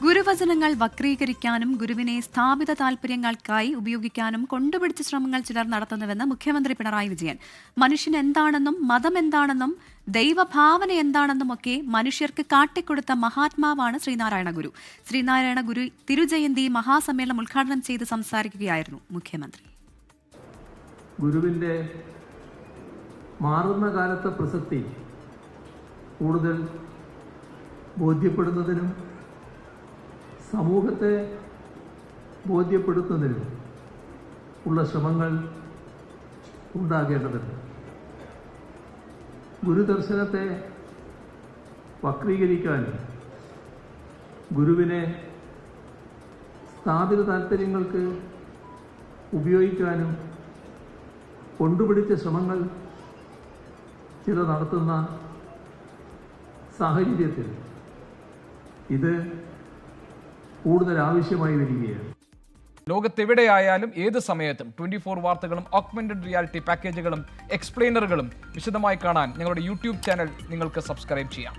ഗുരുവചനങ്ങൾ വക്രീകരിക്കാനും ഗുരുവിനെ സ്ഥാപിത താൽപര്യങ്ങൾക്കായി ഉപയോഗിക്കാനും കൊണ്ടുപിടിച്ച ശ്രമങ്ങൾ ചിലർ നടത്തുന്നുവെന്ന് മുഖ്യമന്ത്രി പിണറായി വിജയൻ. മനുഷ്യൻ എന്താണെന്നും മതം എന്താണെന്നും ദൈവഭാവന എന്താണെന്നുമൊക്കെ മനുഷ്യർക്ക് കാട്ടിക്കൊടുത്ത മഹാത്മാവാണ് ശ്രീനാരായണ ഗുരു. ശ്രീനാരായണ ഗുരു തിരുജയന്തി മഹാസമ്മേളനം ഉദ്ഘാടനം ചെയ്ത് സംസാരിക്കുകയായിരുന്നു മുഖ്യമന്ത്രി. ഗുരുവിന്റെ മാറുന്ന കാലത്തെ പ്രസക്തി കൂടുതൽ ബോധ്യപ്പെടുന്നതിനും സമൂഹത്തെ ബോധ്യപ്പെടുത്തുന്നതിനും ഉള്ള ശ്രമങ്ങൾ ഉണ്ടാകേണ്ടതുണ്ട്. ഗുരുദർശനത്തെ വക്രീകരിക്കാനും ഗുരുവിനെ സ്ഥാപിത താൽപ്പര്യങ്ങൾക്ക് ഉപയോഗിക്കാനും കൊണ്ടുപിടിച്ച ശ്രമങ്ങൾ ചിലർ നടത്തുന്ന സാഹചര്യത്തിൽ ഇത് കൂടുതൽ ആവശ്യമായി വരികയാണ്. ലോകത്തെവിടെയായാലും ഏത് സമയത്തും 24 വാർത്തകളും ഓഗ്മെന്റഡ് റിയാലിറ്റി പാക്കേജുകളും എക്സ്പ്ലെയിനറുകളും വിശദമായി കാണാൻ ഞങ്ങളുടെ യൂട്യൂബ് ചാനൽ നിങ്ങൾക്ക് സബ്സ്ക്രൈബ് ചെയ്യാം.